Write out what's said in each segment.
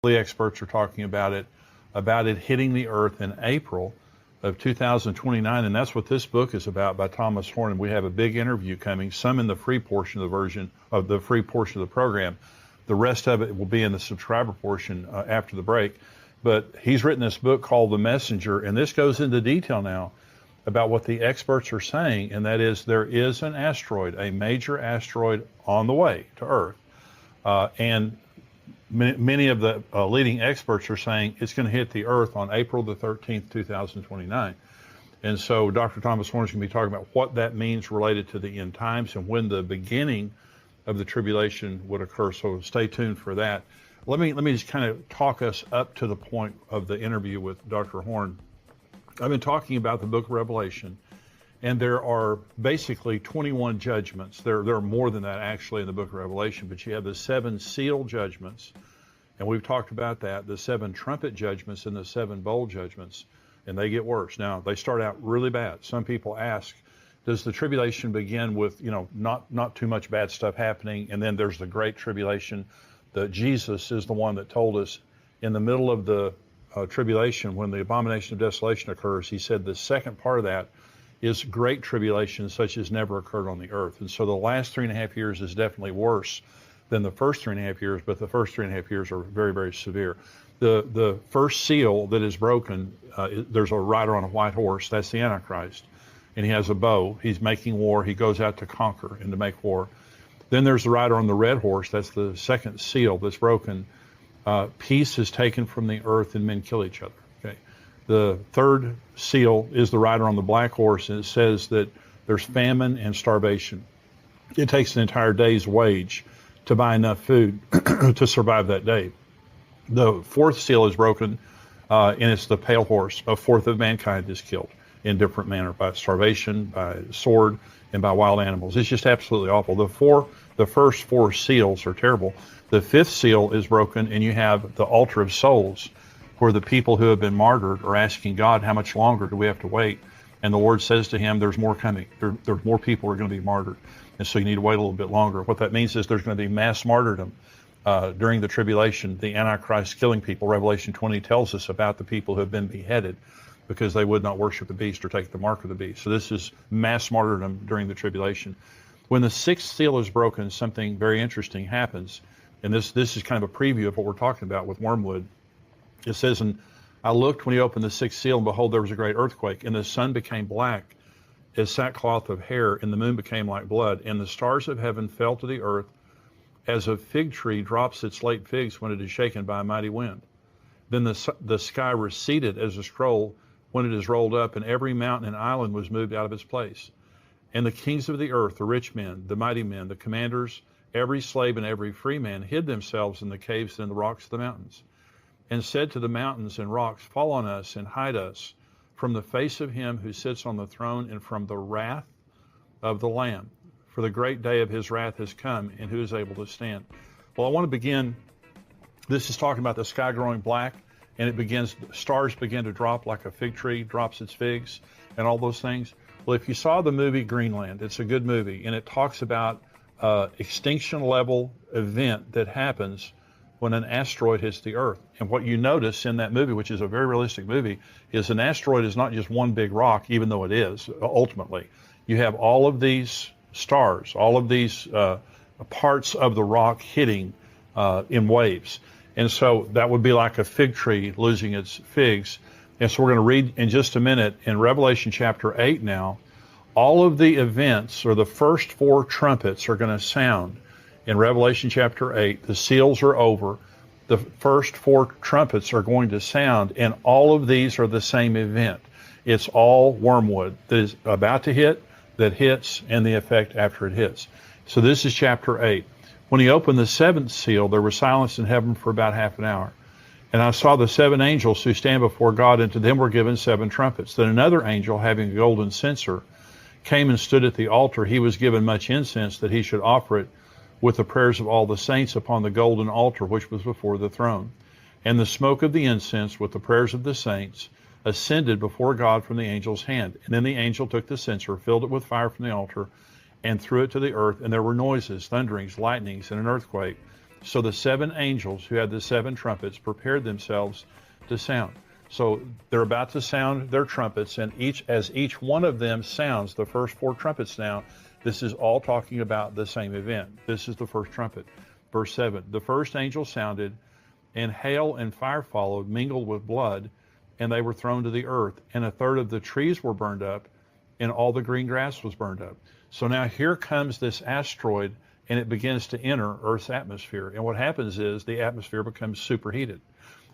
The experts are talking about it hitting the earth in April of 2029, and that's what this book is about by Thomas Horn. And we have a big interview coming, some in the free portion of the program. The rest of it will be in the subscriber portion after the break. But he's written this book called The Messenger, and this goes into detail now about what the experts are saying, and that is there is an asteroid, a major asteroid on the way to Earth, and many of the leading experts are saying it's going to hit the Earth on April the 13th, 2029. And so Dr. Thomas Horn is going to be talking about what that means related to the end times and when the beginning of the tribulation would occur. So stay tuned for that. Let me just kind of talk us up to the point of the interview with Dr. Horn. I've been talking about the book of Revelation, and there are basically 21 judgments. There are more than that actually in the book of Revelation, but you have the 7 seal judgments, and we've talked about that, the 7 trumpet judgments and the 7 bowl judgments, and they get worse. Now, they start out really bad. Some people ask, does the tribulation begin with, not too much bad stuff happening, and then there's the great tribulation? That Jesus is the one that told us in the middle of the tribulation, when the abomination of desolation occurs, he said the second part of that is great tribulation such as never occurred on the earth. And so the last 3.5 years is definitely worse than the first 3.5 years, but the first 3.5 years are very, very severe. The first seal that is broken, there's a rider on a white horse, that's the Antichrist, and he has a bow, he's making war, he goes out to conquer and to make war. Then there's the rider on the red horse, that's the second seal that's broken. Peace is taken from the earth and men kill each other. Okay. The third seal is the rider on the black horse, and it says that there's famine and starvation. It takes an entire day's wage to buy enough food to survive that day. The fourth seal is broken, and it's the pale horse. A fourth of mankind is killed in different manner, by starvation, by sword, and by wild animals. It's just absolutely awful. The first 4 seals are terrible. The fifth seal is broken, and you have the altar of souls, where the people who have been martyred are asking God, how much longer do we have to wait? And the Lord says to him, there's more coming. There's more people who are going to be martyred. And so you need to wait a little bit longer. What that means is there's going to be mass martyrdom during the tribulation, the Antichrist killing people. Revelation 20 tells us about the people who have been beheaded because they would not worship the beast or take the mark of the beast. So this is mass martyrdom during the tribulation. When the sixth seal is broken, something very interesting happens. And this is kind of a preview of what we're talking about with wormwood. It says, and I looked when he opened the sixth seal, and behold, there was a great earthquake, and the sun became black as sackcloth of hair, and the moon became like blood, and the stars of heaven fell to the earth as a fig tree drops its late figs when it is shaken by a mighty wind. Then the sky receded as a scroll when it is rolled up, and every mountain and island was moved out of its place. And the kings of the earth, the rich men, the mighty men, the commanders, every slave and every free man hid themselves in the caves and in the rocks of the mountains, and said to the mountains and rocks, fall on us and hide us from the face of him who sits on the throne and from the wrath of the Lamb. For the great day of his wrath has come, and who is able to stand? Well, I want to begin. This is talking about the sky growing black, and stars begin to drop like a fig tree drops its figs, and all those things. Well, if you saw the movie Greenland, it's a good movie, and it talks about extinction level event that happens when an asteroid hits the Earth. And what you notice in that movie, which is a very realistic movie, is an asteroid is not just one big rock, even though it is, ultimately. You have all of these stars, all of these parts of the rock hitting in waves. And so that would be like a fig tree losing its figs. And so we're going to read in just a minute in Revelation chapter 8 now, all of the events, or the first 4 trumpets, are going to sound in Revelation chapter 8. The seals are over. The first 4 trumpets are going to sound, and all of these are the same event. It's all wormwood that is about to hit, that hits, and the effect after it hits. So this is chapter 8. When he opened the 7th seal, there was silence in heaven for about half an hour. And I saw the 7 angels who stand before God, and to them were given 7 trumpets. Then another angel, having a golden censer, came and stood at the altar. He was given much incense, that he should offer it with the prayers of all the saints upon the golden altar which was before the throne. And the smoke of the incense with the prayers of the saints ascended before God from the angel's hand. And then the angel took the censer, filled it with fire from the altar, and threw it to the earth. And there were noises, thunderings, lightnings, and an earthquake. So the 7 angels who had the 7 trumpets prepared themselves to sound. So they're about to sound their trumpets, and as each one of them sounds the first 4 trumpets now, this is all talking about the same event. This is the first trumpet. Verse 7, the first angel sounded, and hail and fire followed, mingled with blood, and they were thrown to the earth. And a third of the trees were burned up, and all the green grass was burned up. So now here comes this asteroid, and it begins to enter Earth's atmosphere. And what happens is the atmosphere becomes superheated.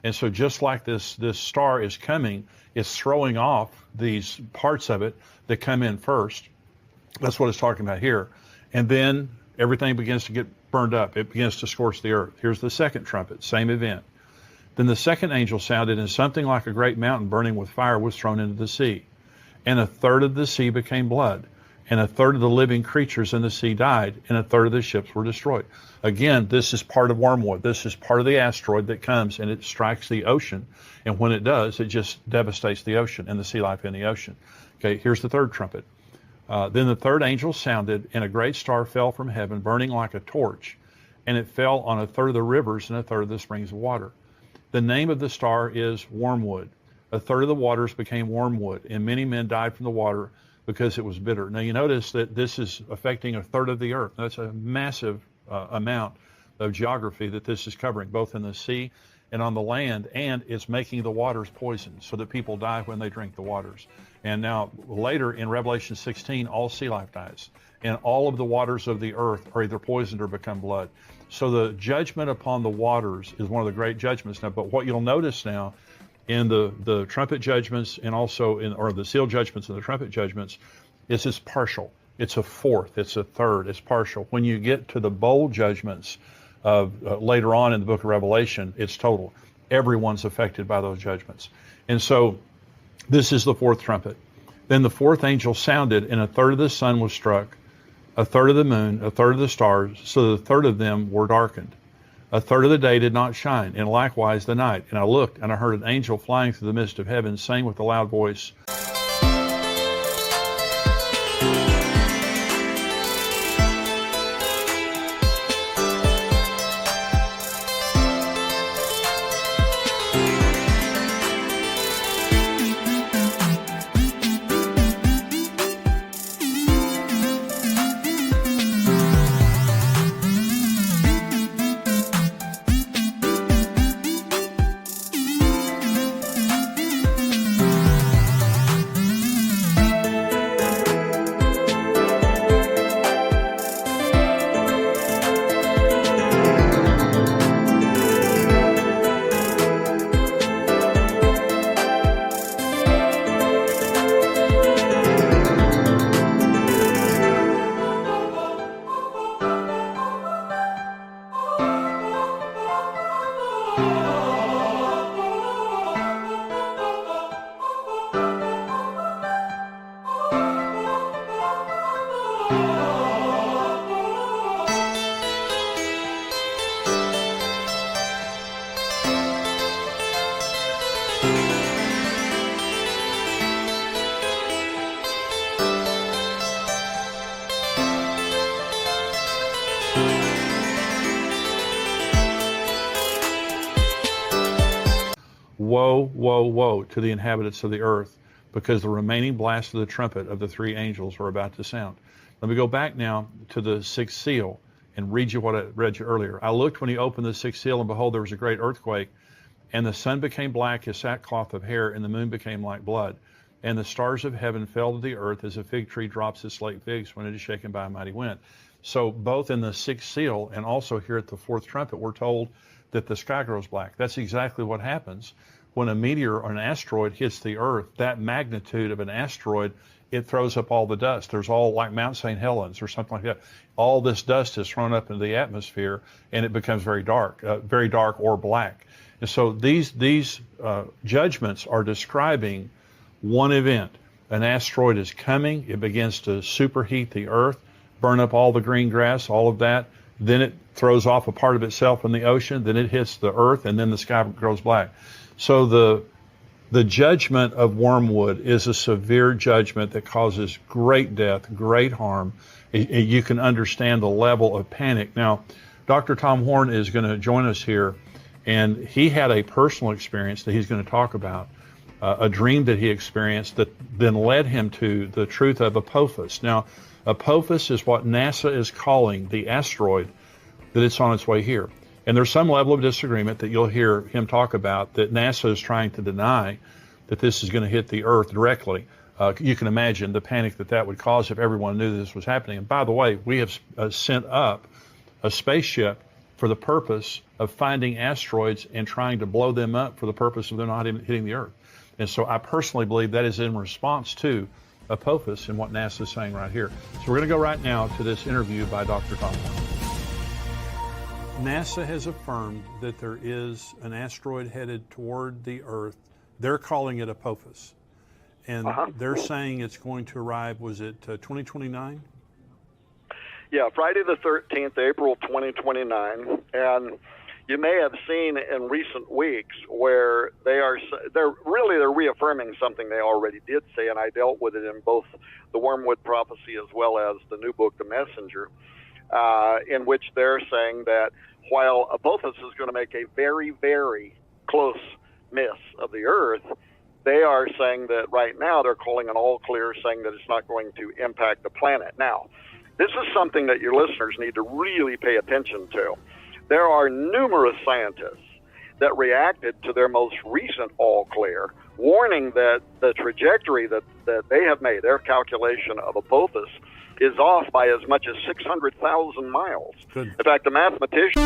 And so just like this star is coming, it's throwing off these parts of it that come in first. That's what it's talking about here. And then everything begins to get burned up. It begins to scorch the earth. Here's the second trumpet, same event. Then the second angel sounded, and something like a great mountain burning with fire was thrown into the sea. And a third of the sea became blood, and a third of the living creatures in the sea died, and a third of the ships were destroyed. Again, this is part of wormwood. This is part of the asteroid that comes and it strikes the ocean. And when it does, it just devastates the ocean and the sea life in the ocean. Okay, here's the third trumpet. Then the third angel sounded, and a great star fell from heaven, burning like a torch, and it fell on a third of the rivers and a third of the springs of water. The name of the star is wormwood. A third of the waters became wormwood, and many men died from the water because it was bitter. Now you notice that this is affecting a third of the earth. That's a massive amount of geography that this is covering, both in the sea and on the land, and it's making the waters poisoned so that people die when they drink the waters. And now later in Revelation 16, all sea life dies, and all of the waters of the earth are either poisoned or become blood. So the judgment upon the waters is one of the great judgments now. But what you'll notice now in the trumpet judgments, and also or the seal judgments and the trumpet judgments, is it's partial. It's a fourth, it's a third, it's partial. When you get to the bowl judgments of later on in the book of Revelation, it's total. Everyone's affected by those judgments. And so this is the fourth trumpet. Then the fourth angel sounded, and a third of the sun was struck, a third of the moon, a third of the stars, so the third of them were darkened. A third of the day did not shine, and likewise the night. And I looked, and I heard an angel flying through the midst of heaven, saying with a loud voice, woe, woe, woe to the inhabitants of the earth, because the remaining blast of the trumpet of the 3 angels are about to sound. Let me go back now to the 6th seal and read you what I read you earlier. I looked when he opened the 6th seal, and behold, there was a great earthquake, and the sun became black as sackcloth of hair, and the moon became like blood. And the stars of heaven fell to the earth as a fig tree drops its late figs when it is shaken by a mighty wind. So both in the 6th seal and also here at the 4th trumpet, we're told that the sky grows black. That's exactly what happens when a meteor or an asteroid hits the earth. That magnitude of an asteroid, it throws up all the dust. There's all, like Mount St. Helens or something like that. All this dust is thrown up into the atmosphere, and it becomes very dark or black. And so these judgments are describing one event. An asteroid is coming. It begins to superheat the earth, burn up all the green grass, all of that. Then it throws off a part of itself in the ocean. Then it hits the earth, and then the sky grows black. So the judgment of wormwood is a severe judgment that causes great death, great harm. You can understand the level of panic. Now, Dr. Tom Horn is going to join us here, and he had a personal experience that he's going to talk about, a dream that he experienced that then led him to the truth of Apophis. Now, Apophis is what NASA is calling the asteroid that it's on its way here. And there's some level of disagreement that you'll hear him talk about, that NASA is trying to deny that this is going to hit the Earth directly. You can imagine the panic that would cause if everyone knew this was happening. And by the way, we have sent up a spaceship for the purpose of finding asteroids and trying to blow them up for the purpose of them not hitting the Earth. And so I personally believe that is in response to Apophis and what NASA is saying right here. So we're going to go right now to this interview by Dr. Tom Horn. NASA has affirmed that there is an asteroid headed toward the Earth. They're calling it Apophis. And they're saying it's going to arrive, was it 2029? Yeah, Friday the 13th, April 2029. And you may have seen in recent weeks where they're reaffirming something they already did say, and I dealt with it in both the Wormwood Prophecy as well as the new book, The Messenger, in which they're saying that while Apophis is going to make a very, very close miss of the Earth, they are saying that right now they're calling an all clear, saying that it's not going to impact the planet. Now, this is something that your listeners need to really pay attention to. There are numerous scientists that reacted to their most recent all clear, warning that the trajectory that they have made, their calculation of Apophis, is off by as much as 600,000 miles. Good. In fact, the mathematician...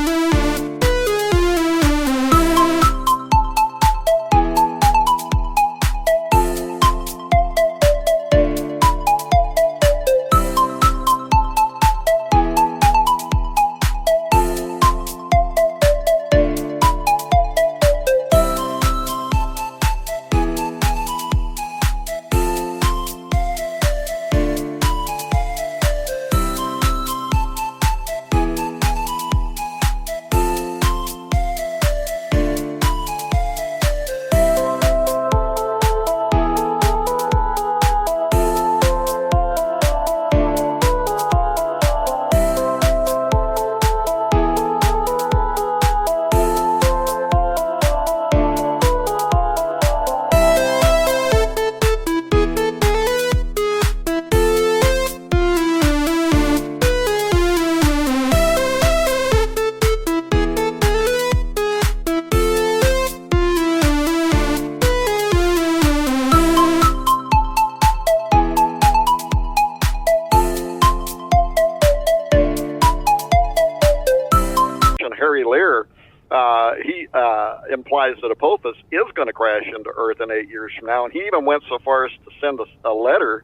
implies that Apophis is going to crash into Earth in 8 years from now. And he even went so far as to send a letter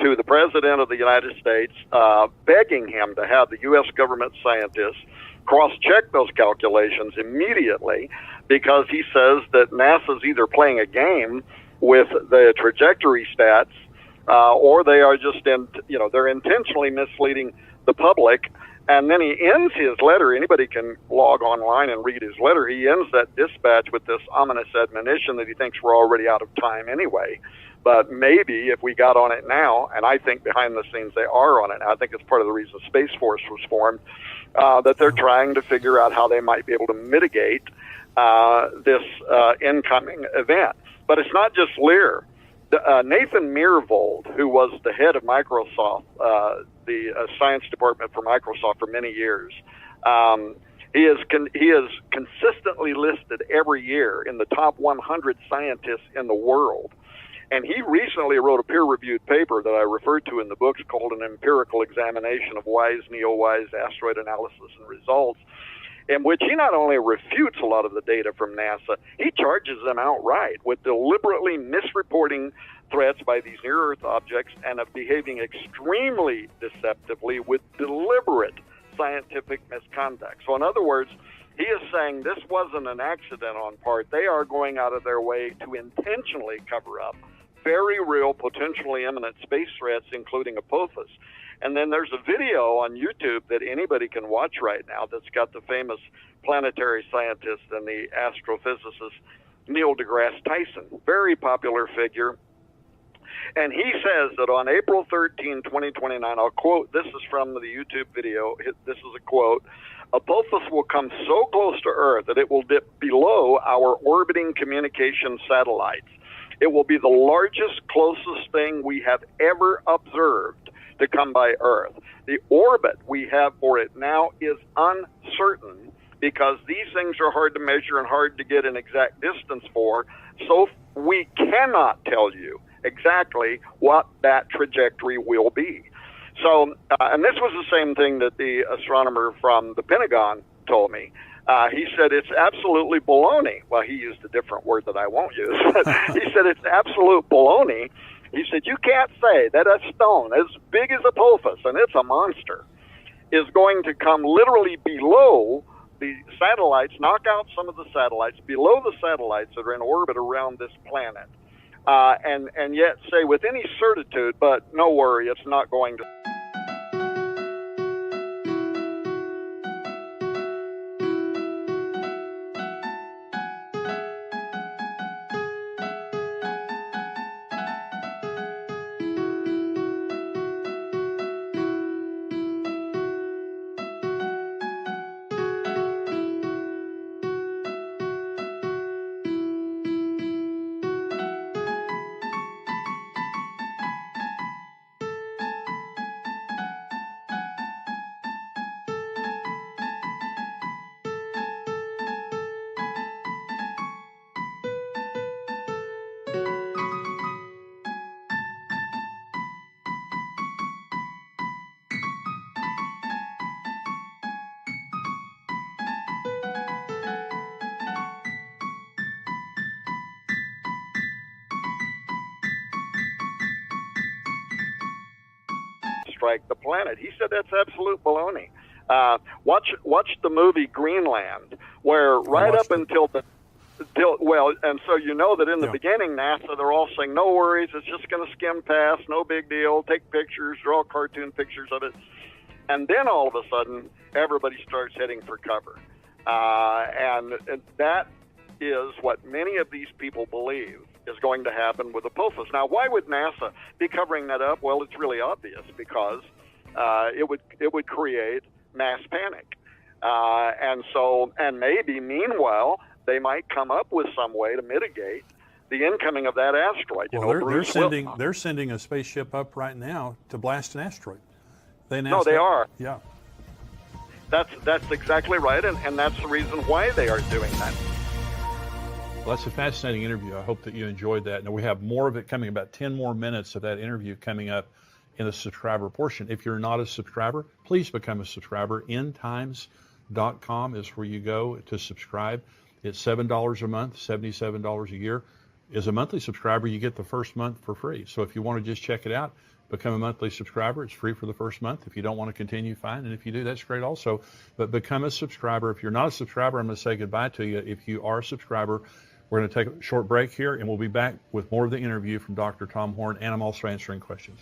to the President of the United States begging him to have the U.S. government scientists cross-check those calculations immediately, because he says that NASA's either playing a game with the trajectory stats or they are just they're intentionally misleading the public. And then he ends his letter. Anybody can log online and read his letter. He ends that dispatch with this ominous admonition that he thinks we're already out of time anyway. But maybe if we got on it now, and I think behind the scenes they are on it, I think it's part of the reason Space Force was formed, that they're trying to figure out how they might be able to mitigate this incoming event. But it's not just Lear. Nathan Myhrvold, who was the head of Microsoft, the science department for Microsoft for many years, he is consistently listed every year in the top 100 scientists in the world. And he recently wrote a peer-reviewed paper that I referred to in the books called An Empirical Examination of Wise, Neo-Wise Asteroid Analysis and Results, in which he not only refutes a lot of the data from NASA, he charges them outright with deliberately misreporting threats by these near-Earth objects and of behaving extremely deceptively with deliberate scientific misconduct. So in other words, he is saying this wasn't an accident on part. They are going out of their way to intentionally cover up very real, potentially imminent space threats, including Apophis. And then there's a video on YouTube that anybody can watch right now that's got the famous planetary scientist and the astrophysicist Neil deGrasse Tyson, very popular figure. And he says that on April 13, 2029, I'll quote, this is from the YouTube video, this is a quote, Apophis will come so close to Earth that it will dip below our orbiting communication satellites. It will be the largest, closest thing we have ever observed to come by Earth. The orbit we have for it now is uncertain because these things are hard to measure and hard to get an exact distance for, so we cannot tell you exactly what that trajectory will be. So, and this was the same thing that the astronomer from the Pentagon told me. He said it's absolutely baloney. Well, he used a different word that I won't use. He said it's absolute baloney. He said you can't say that a stone as big as Apophis, and it's a monster, is going to come literally below the satellites, knock out some of the satellites, below the satellites that are in orbit around this planet, and yet say with any certitude, but no worry, it's not going to. Strike the planet. He said that's absolute baloney. Watch the movie Greenland, where right up until and so you know that in the beginning, NASA, they're all saying, no worries, it's just going to skim past, no big deal, take pictures, draw cartoon pictures of it. And then all of a sudden, everybody starts heading for cover. And that is what many of these people believe is going to happen with Apophis. Now, why would NASA be covering that up? Well, it's really obvious because it would create mass panic, and maybe meanwhile they might come up with some way to mitigate the incoming of that asteroid. They're sending a spaceship up right now to blast an asteroid. They are. Yeah, that's exactly right, and that's the reason why they are doing that. Well, that's a fascinating interview. I hope that you enjoyed that. Now, we have more of it coming, about 10 more minutes of that interview coming up in the subscriber portion. If you're not a subscriber, please become a subscriber. endtimes.com is where you go to subscribe. It's $7 a month, $77 a year. As a monthly subscriber, you get the first month for free. So if you want to just check it out, become a monthly subscriber. It's free for the first month. If you don't want to continue, fine. And if you do, that's great also. But become a subscriber. If you're not a subscriber, I'm going to say goodbye to you. If you are a subscriber, we're going to take a short break here, and we'll be back with more of the interview from Dr. Tom Horn, and I'm also answering questions.